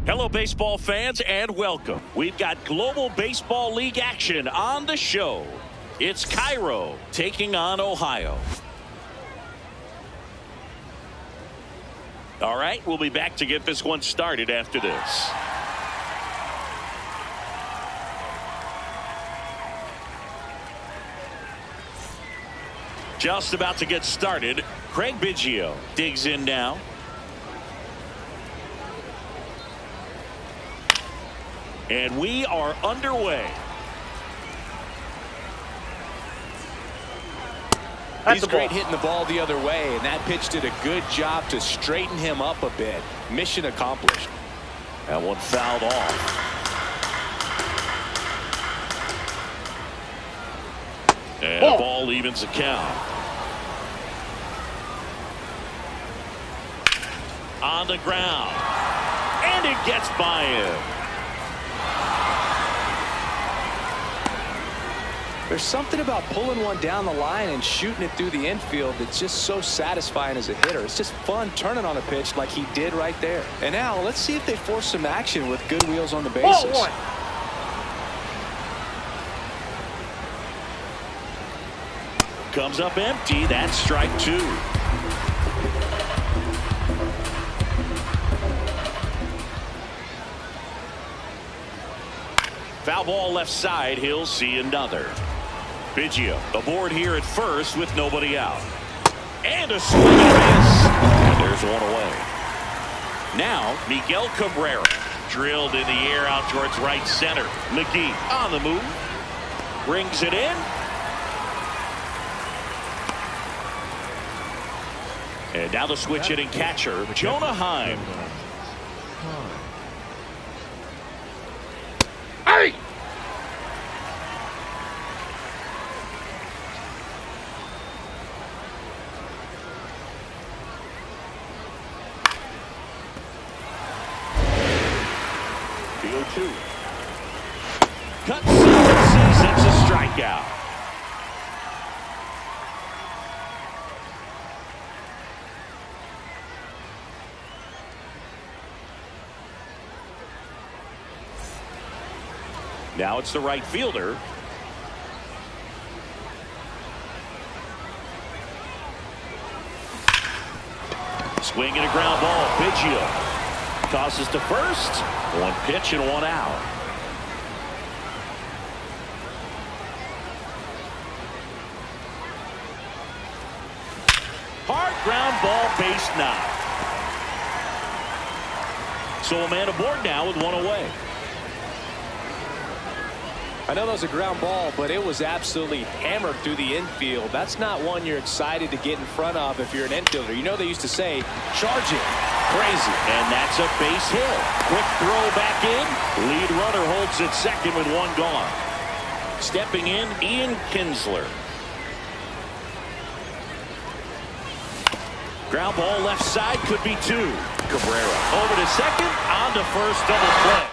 Hello, baseball fans, and welcome. We've got Global Baseball League action on the show. It's Cairo taking on Ohio. All right, we'll be back to get this one started after this. Just about to get started. Craig Biggio digs in now. And we are underway. He's great hitting the ball the other way, and that pitch did a good job to straighten him up a bit. Mission accomplished. That one fouled off. And the ball evens the count. On the ground. And it gets by him. There's something about pulling one down the line and shooting it through the infield that's just so satisfying as a hitter. It's just fun turning on a pitch like he did right there. And now let's see if they force some action with good wheels on the bases. Comes up empty. That's strike two. Foul ball left side. He'll see another. Biggio aboard here at first with nobody out. And a swing and a miss. And there's one away. Now Miguel Cabrera drilled in the air out towards right center. McGee on the move. Brings it in. And now the switch hitting catcher, Jonah Heim. Hey! The 0-2. Cut sequences. It's a strikeout. Now it's the right fielder. Swing and a ground ball. Biggio tosses to first. One pitch and one out. Hard ground ball, base knock. So a man aboard now with one away. I know that was a ground ball, but it was absolutely hammered through the infield. That's not one you're excited to get in front of if you're an infielder. You know they used to say, charge it. Crazy. And that's a base hit. Quick throw back in. Lead runner holds it second with one gone. Stepping in, Ian Kinsler. Ground ball left side, could be two. Cabrera over to second, on to first, double play.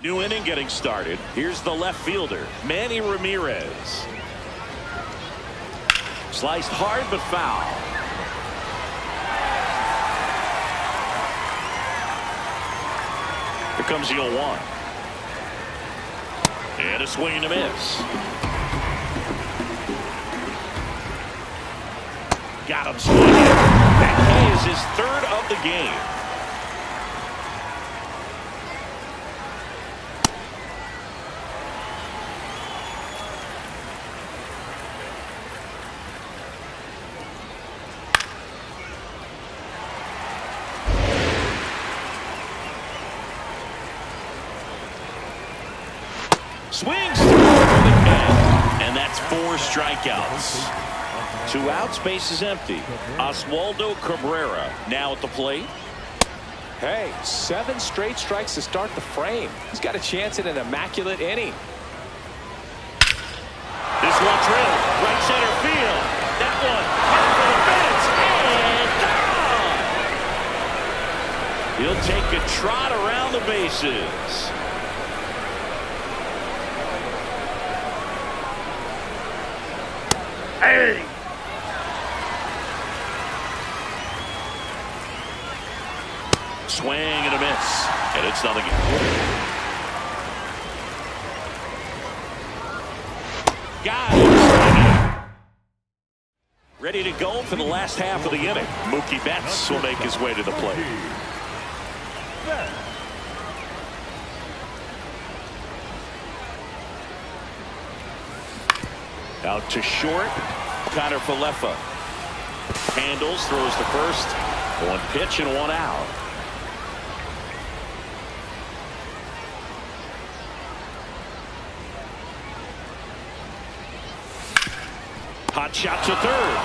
New inning getting started. Here's the left fielder, Manny Ramirez. Sliced hard but foul. Here comes the 0-1. And a swing and a miss. Got him swinging. That K is his third of the game. Swings through for the K. And that's 4 strikeouts. 2 outs, base is empty. Oswaldo Cabrera now at the plate. Hey, 7 straight strikes to start the frame. He's got a chance at an immaculate inning. This one drilled right center field. That one for the fence and gone. He'll take a trot around the bases. Hey! Swing and a miss, and it's nothing. Got it. Ready to go for the last half of the inning. Mookie Betts will make his way to the plate. Out to short. Connor Falefa handles, throws the first. 1 pitch and 1 out. Hot shot to third.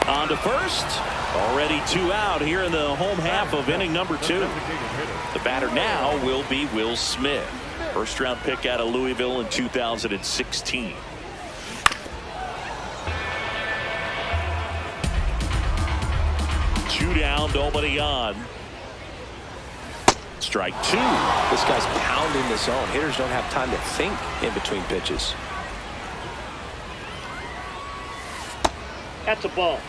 On to first. Already 2 out here in the home half of inning number 2. The batter now will be Will Smith. First round pick out of Louisville in 2016. Two down, nobody on. Strike 2. This guy's pounding the zone. Hitters don't have time to think in between pitches. That's a ball.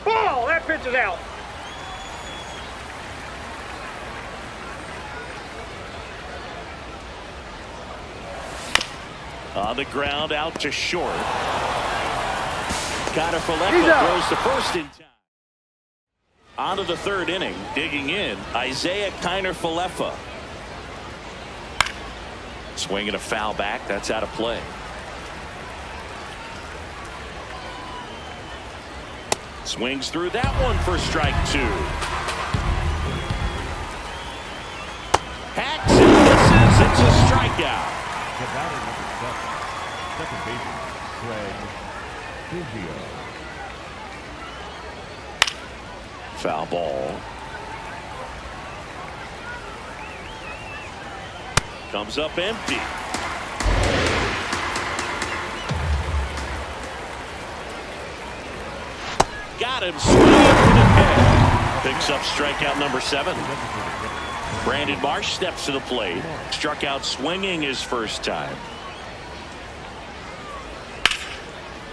Ball! That pitch is out. On the ground, out to short. Connor Falefa throws the first in time. On to the 3rd inning, digging in, Isaiah Kiner Falefa. Swinging a foul back, that's out of play. Swings through that one for strike 2. Hacks and misses, it's a strikeout. The batter number 7, second baseman, Craig Biggio. Foul ball. Comes up empty. Got him swinging for the K. Picks up strikeout number 7. Brandon Marsh steps to the plate. Struck out swinging his first time.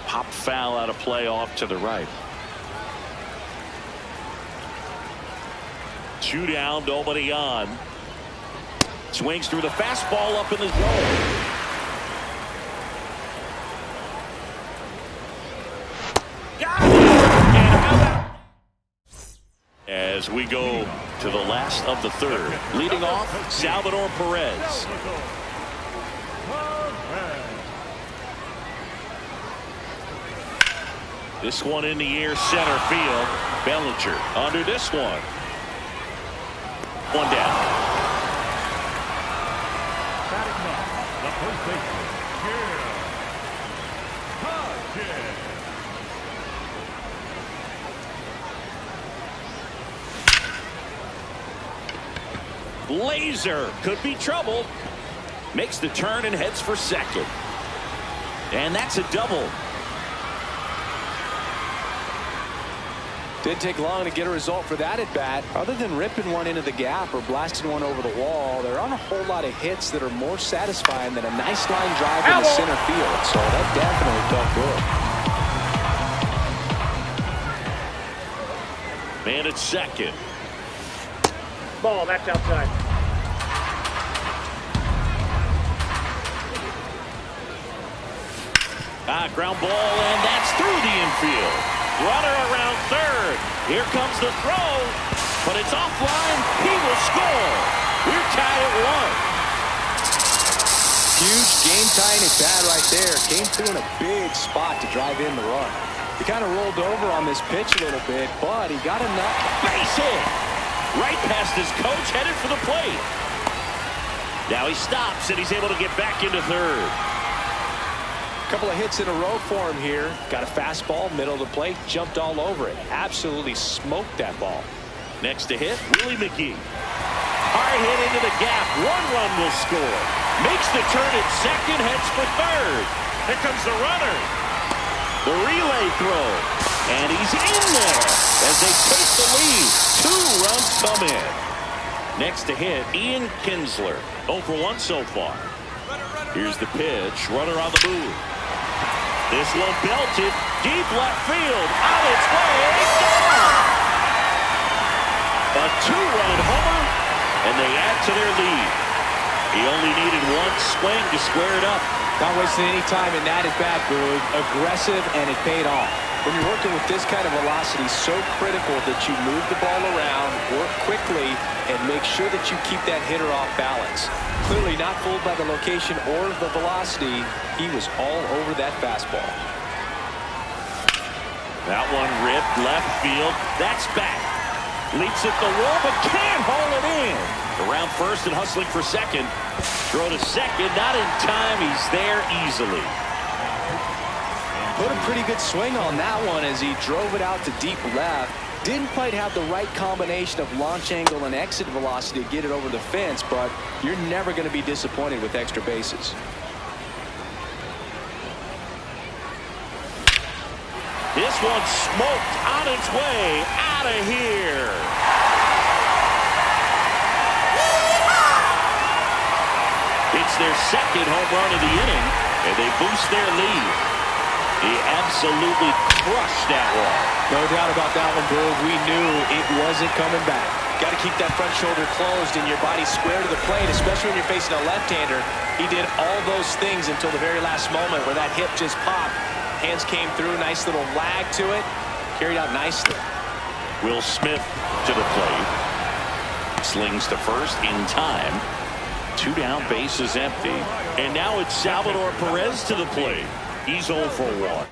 Pop foul out of play off to the right. 2 down, nobody on. Swings through the fastball up in the zone. Got it! And how about... As we go to the last of the 3rd. Leading off, Salvador Perez. This one in the air, center field. Bellinger under this one. 1 down. The first baseman, Hodges. Laser could be trouble. Makes the turn and heads for second. And that's a double. Didn't take long to get a result for that at bat. Other than ripping one into the gap or blasting one over the wall, there aren't a whole lot of hits that are more satisfying than a nice line drive in the center field. So that definitely felt good. Man at second. Ball, that's outside. Ground ball, and that's through the infield. Runner around third. Here comes the throw, but it's offline. He will score. We're tied at 1. Huge game-tying at bat right there. Came through in a big spot to drive in the run. He kind of rolled over on this pitch a little bit, but he got enough. Base hit. Right past his coach, headed for the plate. Now he stops, and he's able to get back into third. Couple of hits in a row for him here. Got a fastball, middle of the plate, jumped all over it. Absolutely smoked that ball. Next to hit, Willie McGee. Hard hit into the gap. 1 run will score. Makes the turn at second, heads for third. Here comes the runner. The relay throw. And he's in there as they take the lead. 2 runs come in. Next to hit, Ian Kinsler. 0 for 1 so far. Here's the pitch. Runner on the move. This one belted deep left field. On its way. Gone. A 2-run homer, and they add to their lead. He only needed 1 swing to square it up. Not wasting any time in that at bat, Boog. Aggressive, and it paid off. When you're working with this kind of velocity, so critical that you move the ball around, work quickly, and make sure that you keep that hitter off balance. Clearly not fooled by the location or the velocity. He was all over that fastball. That one ripped left field. That's back. Leaps at the wall, but can't haul it in. Around first and hustling for second. Throw to second, not in time. He's there easily. Put a pretty good swing on that one as he drove it out to deep left. Didn't quite have the right combination of launch angle and exit velocity to get it over the fence, but you're never going to be disappointed with extra bases. This one smoked on its way out of here. It's their second home run of the inning, and they boost their lead. He absolutely crushed that one. No doubt about that one, Boog. We knew it wasn't coming back. Got to keep that front shoulder closed and your body square to the plate, especially when you're facing a left-hander. He did all those things until the very last moment where that hip just popped. Hands came through, nice little lag to it. Carried out nicely. Will Smith to the plate. Slings to first in time. 2 down, bases empty. And now it's Salvador Perez to the plate. He's 0 for 1.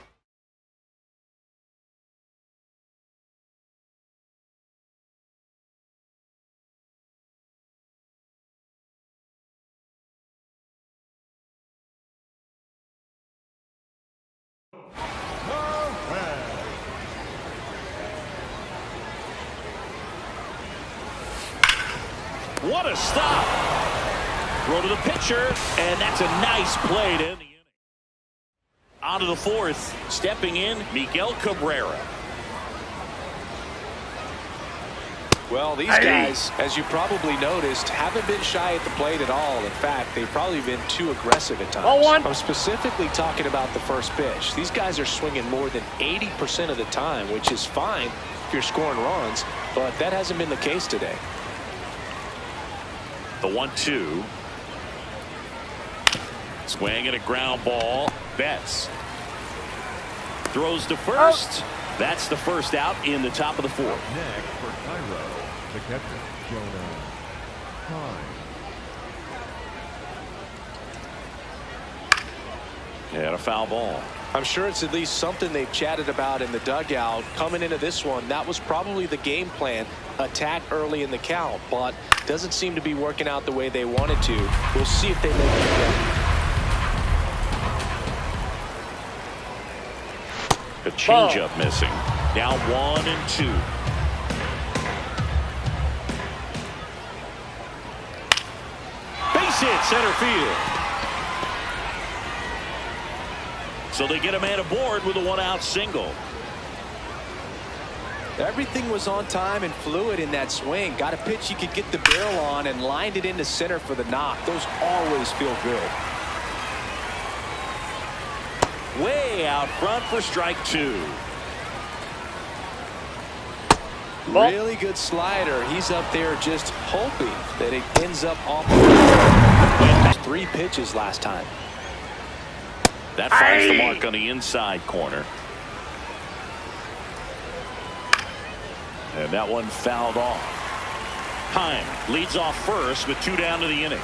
What a stop. Throw to the pitcher, and that's a nice play to end the inning. On to the 4th, stepping in, Miguel Cabrera. Well, these guys, as you probably noticed, haven't been shy at the plate at all. In fact, they've probably been too aggressive at times. I'm specifically talking about the first pitch. These guys are swinging more than 80% of the time, which is fine if you're scoring runs, but that hasn't been the case today. The 1-2. Swing and a ground ball. Betts throws to first. That's the first out in the top of the 4th. Next for Cairo, the catcher, Jonah Hine. Yeah, a foul ball. I'm sure it's at least something they've chatted about in the dugout. Coming into this one, that was probably the game plan. Attack early in the count, but doesn't seem to be working out the way they wanted to. We'll see if they make it again. A changeup missing. Now 1 and 2. Base hit center field. So they get a man aboard with a 1-out single. Everything was on time and fluid in that swing. Got a pitch you could get the barrel on and lined it into center for the knock. Those always feel good. Way out front for strike 2. Really good slider. He's up there just hoping that it ends up off the 3 pitches last time. That finds the mark on the inside corner. And that one fouled off. Heim leads off first with 2 down to the inning.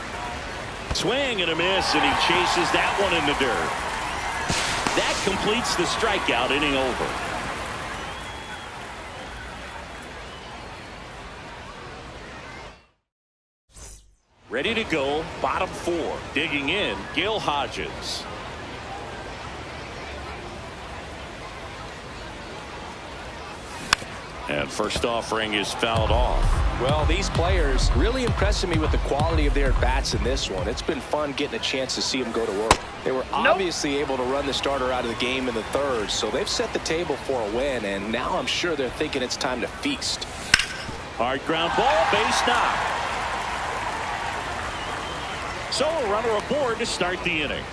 Swing and a miss, and he chases that one in the dirt. That completes the strikeout, inning over. Ready to go, bottom 4. Digging in, Gil Hodges. And first offering is fouled off. Well, these players really impressing me with the quality of their bats in this one. It's been fun getting a chance to see them go to work. They were obviously able to run the starter out of the game in the 3rd, so they've set the table for a win, and now I'm sure they're thinking it's time to feast. Hard ground ball, base knock. So a runner aboard to start the inning.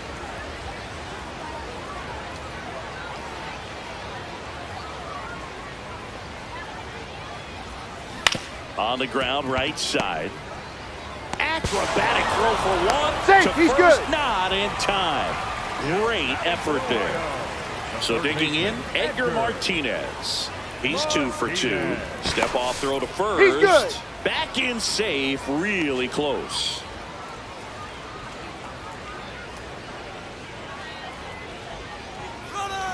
On the ground, right side. Acrobatic throw for 1. Safe, he's first, good. not in time. Great effort there. So digging in, Edgar Martinez. He's 2 for 2. Step off throw to first. He's good. Back in safe, really close.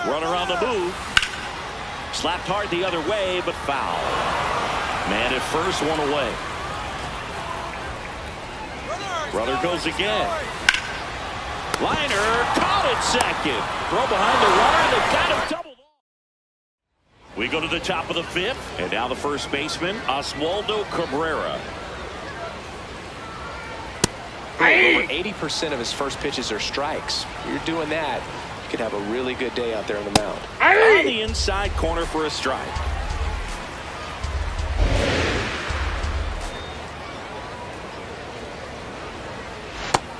Runner on the move. Slapped hard the other way, but foul. Man at first, 1 away. Runner goes again. Liner caught at second. Throw behind the runner. They've got him doubled off. We go to the top of the 5th, and now the first baseman, Oswaldo Cabrera. Over 80% of his first pitches are strikes. You're doing that, you could have a really good day out there on the mound. On the inside corner for a strike.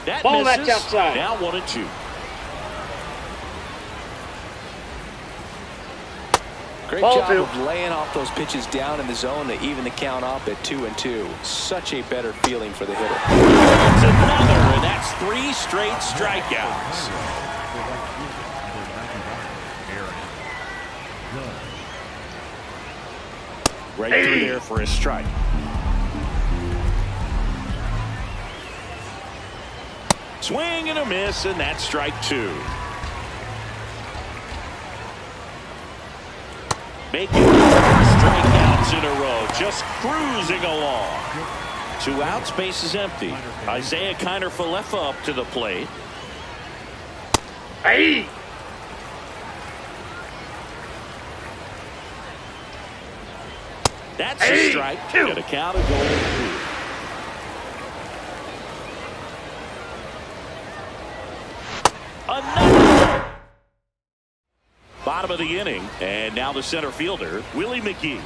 That Ball, misses. that's outside. Now 1-2. Great Ball job 2. of laying off those pitches down in the zone to even the count up at 2-2. Such a better feeling for the hitter. That's another, and that's 3 straight strikeouts. Right through there for a strike. Swing and a miss, and that's strike 2. Making 4 strikeouts in a row, just cruising along. 2 outs, base is empty. Isaiah Kiner-Falefa up to the plate. Hey! That's a strike. 2. And a count of 0-2. Another. Bottom of the inning, and now the center fielder, Willie McGee.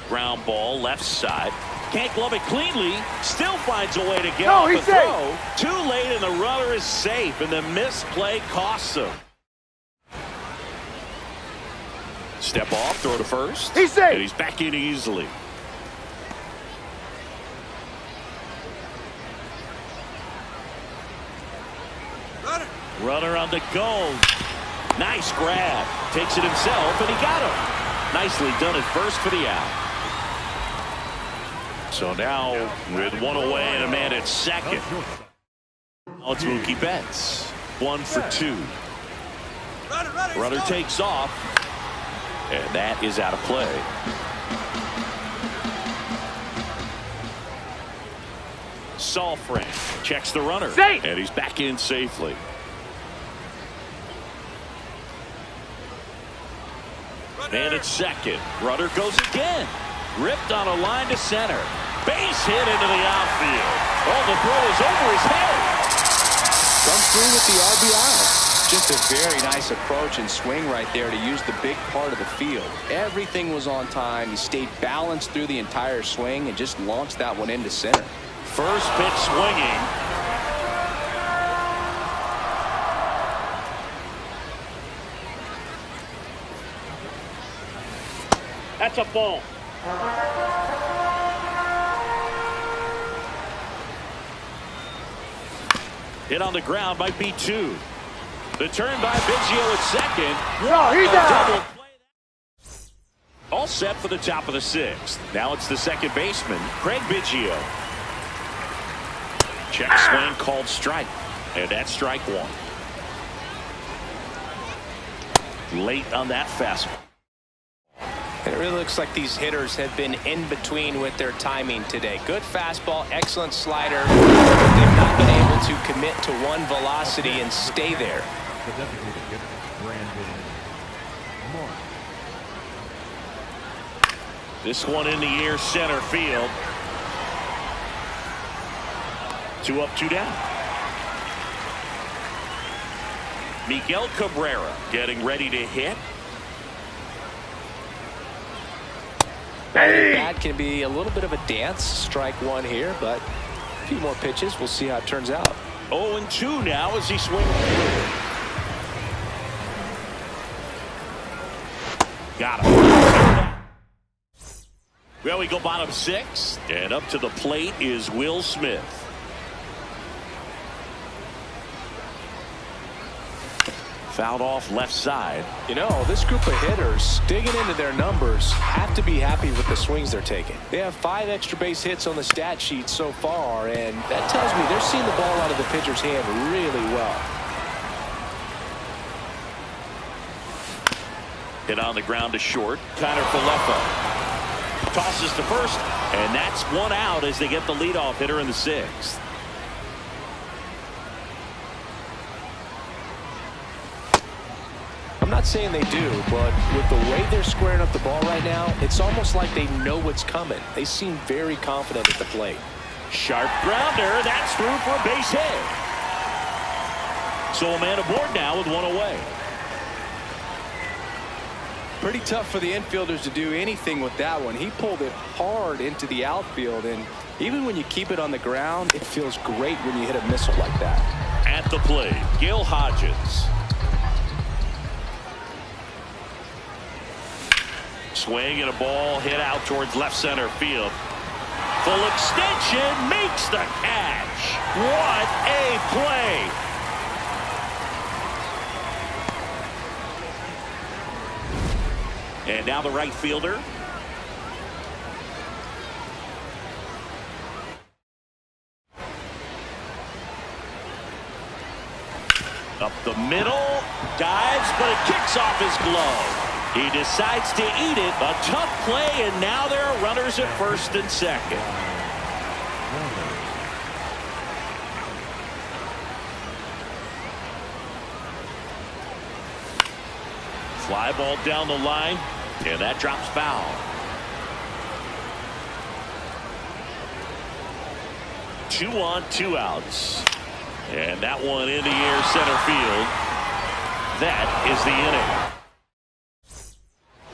Ground ball, left side. Can't glove it cleanly. Still finds a way to get off the throw. Too late, and the runner is safe, and the misplay costs him. Step off, throw to first. He's safe. And he's back in easily. Runner on the go. Nice grab. Takes it himself, and he got him. Nicely done at first for the out. So now, with 1 away and a man at second, now it's Mookie Betts. 1 for 2. Runner takes off, and that is out of play. Saalfrank checks the runner, Safe. and he's back in safely. And at second, runner goes again. Ripped on a line to center. Base hit into the outfield. Oh, the throw is over his head. Comes through with the RBI. Just a very nice approach and swing right there to use the big part of the field. Everything was on time. He stayed balanced through the entire swing and just launched that one into center. First pitch swinging. That's a ball. Hit on the ground might be 2. The turn by Biggio at second. No, he's out. Double play. All set for the top of the 6th. Now it's the second baseman, Craig Biggio. Check swing called strike. And that's strike 1. Late on that fastball. It really looks like these hitters have been in between with their timing today. Good fastball, excellent slider. They've not been able to commit to one velocity and stay there. The designated hitter, Brandon Moore. This one in the air, center field. 2 up, 2 down. Miguel Cabrera getting ready to hit. That can be a little bit of a dance. Strike 1 here, but a few more pitches. We'll see how it turns out. 0-2 now as he swings. Got him. Well, we go bottom 6, and up to the plate is Will Smith. Fouled off left side. You know, this group of hitters digging into their numbers have to be happy with the swings they're taking. They have 5 extra base hits on the stat sheet so far, and that tells me they're seeing the ball out of the pitcher's hand really well. Hit on the ground to short. Connor Falefa tosses to first, and that's 1 out as they get the leadoff hitter in the 6th. I'm not saying they do, but with the way they're squaring up the ball right now, it's almost like they know what's coming. They seem very confident at the plate. Sharp grounder. That's through for a base hit. So a man aboard now with 1 away. Pretty tough for the infielders to do anything with that one. He pulled it hard into the outfield, and even when you keep it on the ground, it feels great when you hit a missile like that. At the plate, Gil Hodges. Swing and a ball hit out towards left center field. Full extension, makes the catch. What a play. And now the right fielder. Up the middle, dives, but it kicks off his glove. He decides to eat it. A tough play, and now there are runners at first and second. Fly ball down the line, and that drops foul. Two on, 2 outs. And that one in the air center field. That is the inning.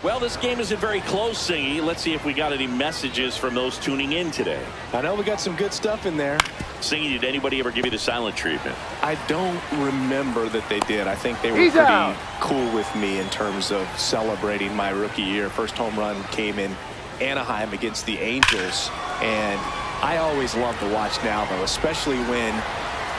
Well, this game isn't very close, Singy. Let's see if we got any messages from those tuning in today. I know we got some good stuff in there. Singy, did anybody ever give you the silent treatment? I don't remember that they did. I think they were pretty cool with me in terms of celebrating my rookie year. First home run came in Anaheim against the Angels, and I always love to watch now, though, especially when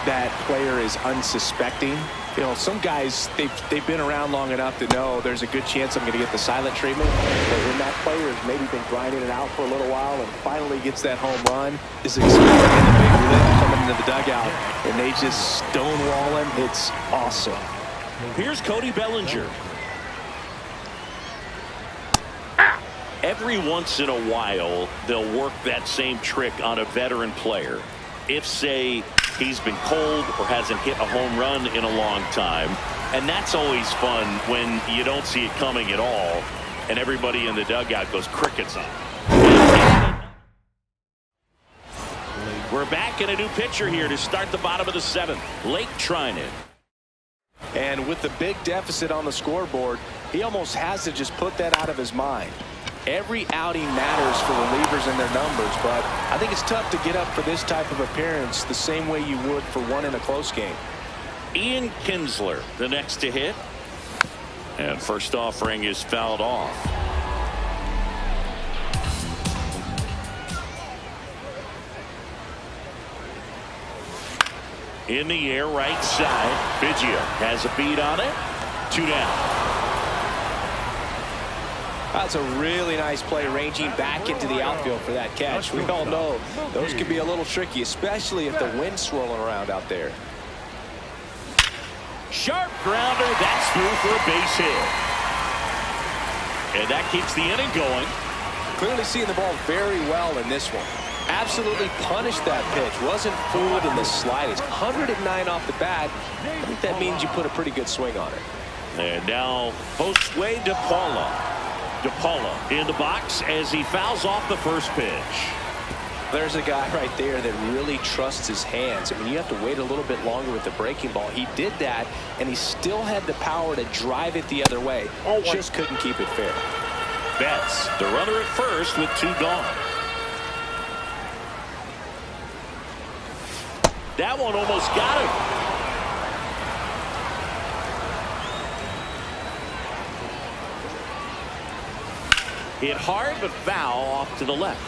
that player is unsuspecting. You know, some guys, they've been around long enough to know there's a good chance I'm going to get the silent treatment. But when that player has maybe been grinding it out for a little while and finally gets that home run, is expecting a big lift coming into the dugout, and they just stonewall him. It's awesome. Here's Cody Bellinger. Every once in a while, they'll work that same trick on a veteran player. If, say, he's been cold or hasn't hit a home run in a long time. And that's always fun when you don't see it coming at all, and everybody in the dugout goes crickets on. We're back in a new pitcher here to start the bottom of the 7th. Blake Trinan. And with the big deficit on the scoreboard, he almost has to just put that out of his mind. Every outing matters for relievers and their numbers, but I think it's tough to get up for this type of appearance the same way you would for one in a close game. Ian Kinsler, the next to hit. And first offering is fouled off. In the air, right side. Biggio has a beat on it. 2 down. That's a really nice play, ranging back into the outfield for that catch. We all know those can be a little tricky, especially if the wind's swirling around out there. Sharp grounder. That's through for a base hit. And that keeps the inning going. Clearly seeing the ball very well in this one. Absolutely punished that pitch. Wasn't fooled in the slightest. 109 off the bat. I think that means you put a pretty good swing on it. And now Josue DePaula. DePaula in the box as he fouls off the first pitch. There's a guy right there that really trusts his hands. I mean, you have to wait a little bit longer with the breaking ball. He did that, and he still had the power to drive it the other way. Just couldn't keep it fair. Betts, the runner at first with 2 gone. That one almost got him. Hit hard but foul off to the left.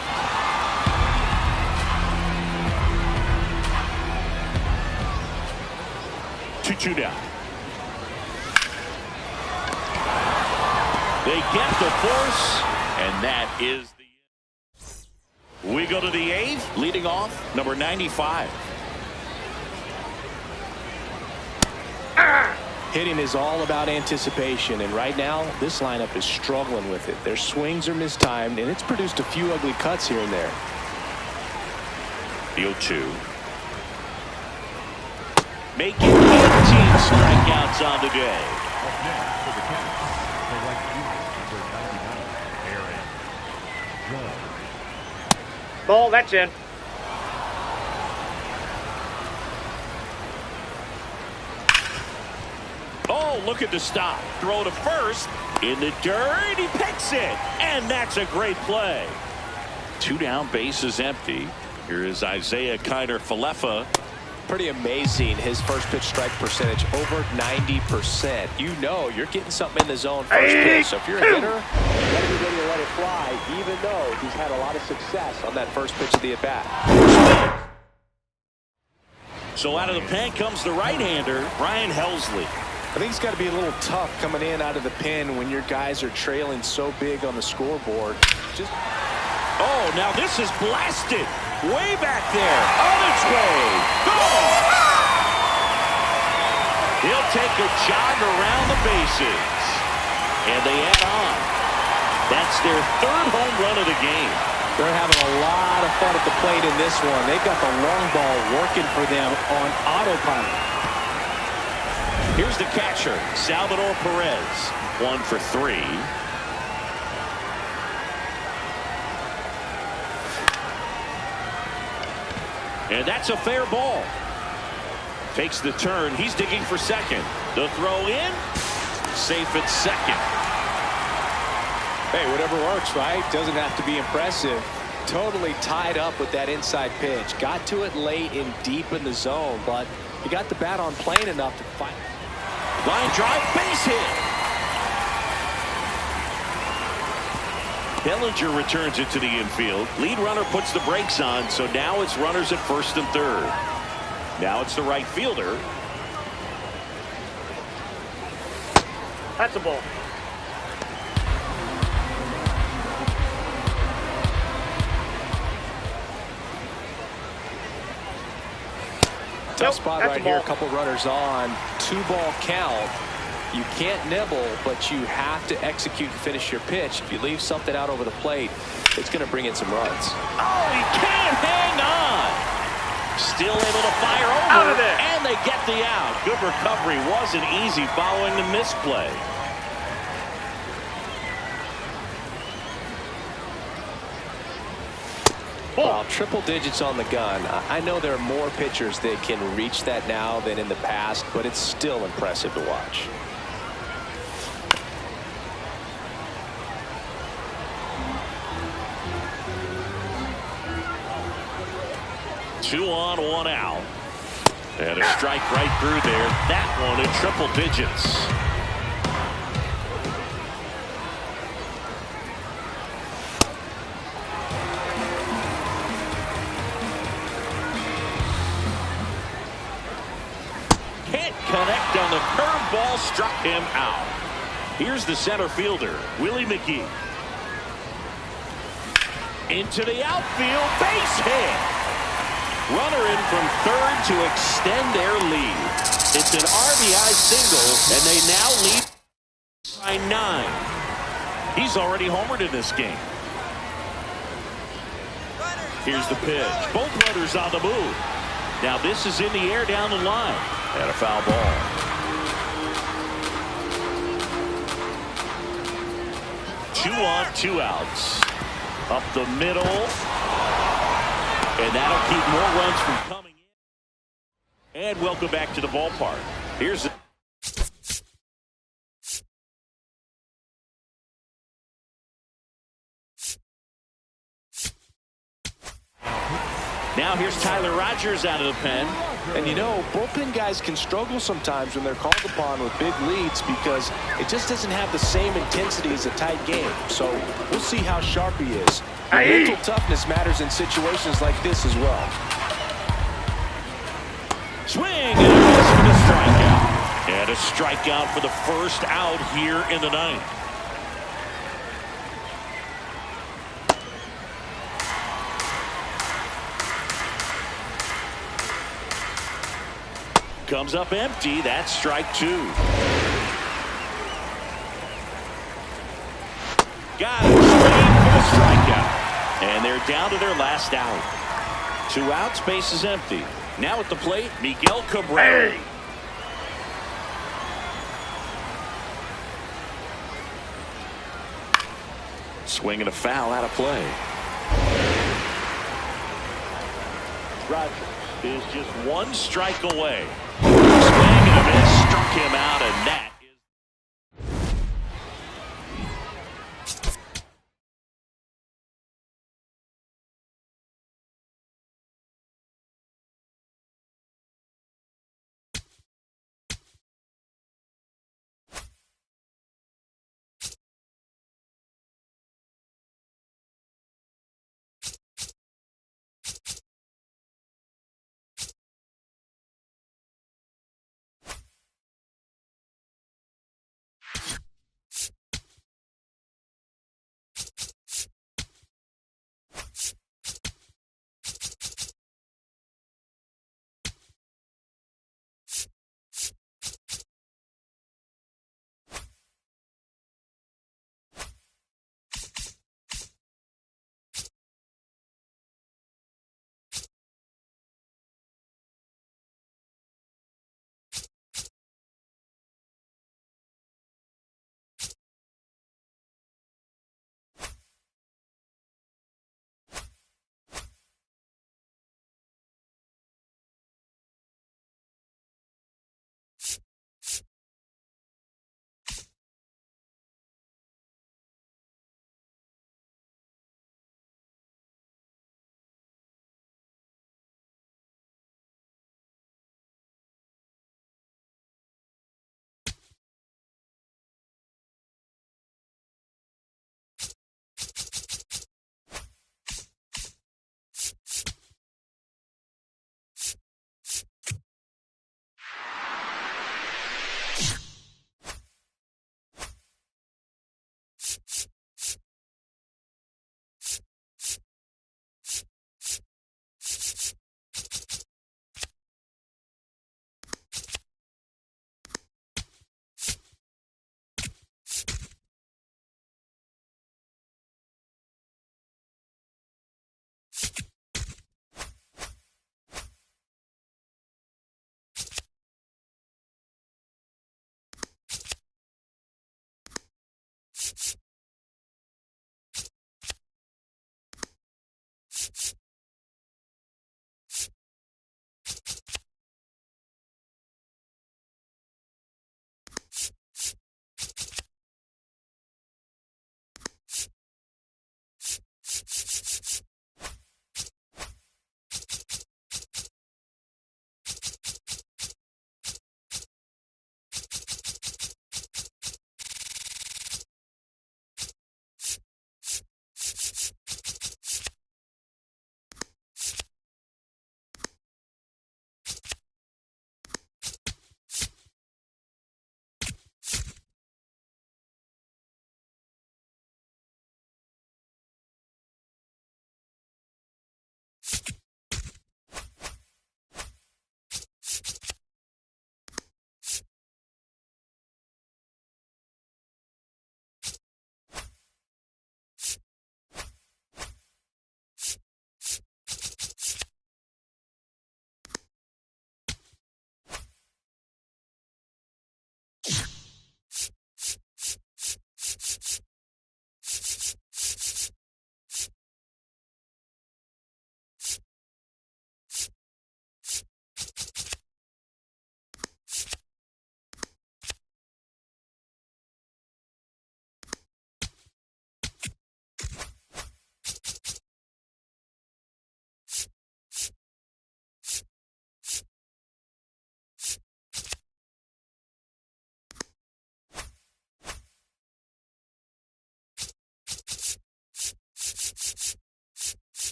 Two down. They get the force, and that is the. We go to the 8th, leading off number 95. Hitting is all about anticipation, and right now this lineup is struggling with it. Their swings are mistimed, and it's produced a few ugly cuts here and there. The 0-2. Making 18 strikeouts on the day. Up next for the Cats, the right fielder, number 99, Aaron Judge. Ball, that's in. Oh, look at the stop. Throw to first. In the dirt. He picks it. And that's a great play. 2 down, bases empty. Here is Isaiah Kiner-Falefa. Pretty amazing, his first pitch strike percentage over 90%. You know you're getting something in the zone first pitch. So if you're a hitter, you gotta be ready to let it fly, even though he's had a lot of success on that first pitch of the at-bat. So out of the pen comes the right-hander, Ryan Helsley. I think it's got to be a little tough coming in out of the pen when your guys are trailing so big on the scoreboard. Oh, now this is blasted. Way back there. On its way. Gone. He'll take a jog around the bases. And they add on. That's their 3rd home run of the game. They're having a lot of fun at the plate in this one. They've got the long ball working for them on autopilot. Here's the catcher, Salvador Perez. 1 for 3. And that's a fair ball. Takes the turn. He's digging for second. The throw in. Safe at second. Hey, whatever works, right? Doesn't have to be impressive. Totally tied up with that inside pitch. Got to it late and deep in the zone, but he got the bat on plane enough to fight. Line drive, base hit. Bellinger returns it to the infield. Lead runner puts the brakes on, so now it's runners at first and third. Now it's the right fielder. That's a ball. Tough spot that's right a here. ball. A couple runners on. 2-ball count. You can't nibble, but you have to execute and finish your pitch. If you leave something out over the plate, it's going to bring in some runs. Oh, he can't hang on. Still able to fire over. Out of there. And they get the out. Good recovery. Wasn't easy following the misplay. Well, triple digits on the gun. I know there are more pitchers that can reach that now than in the past, but it's still impressive to watch. Two on, 1 out. And a strike right through there. That one in triple digits. Curveball struck him out. Here's the center fielder, Willie McGee. Into the outfield, base hit. Runner in from third to extend their lead. It's an RBI single, and they now lead by 9. He's already homered in this game. Here's the pitch. Both runners on the move. Now this is in the air down the line. And a foul ball. 2 on, 2 outs. Up the middle. And that'll keep more runs from coming in. And welcome back to the ballpark. Here's the Now here's Tyler Rogers out of the pen. And you know, bullpen guys can struggle sometimes when they're called upon with big leads because it just doesn't have the same intensity as a tight game. So we'll see how sharp he is. Mental toughness matters in situations like this as well. Swing and a miss for the strikeout. And a strikeout for the first out here in the ninth. Comes up empty. That's strike 2. Got it. Swing for the strikeout. And they're down to their last out. 2 outs. Base is empty. Now at the plate, Miguel Cabrera. Hey. Swing and a foul out of play. Rogers is just 1 strike away. Swing and a miss, struck him out, and that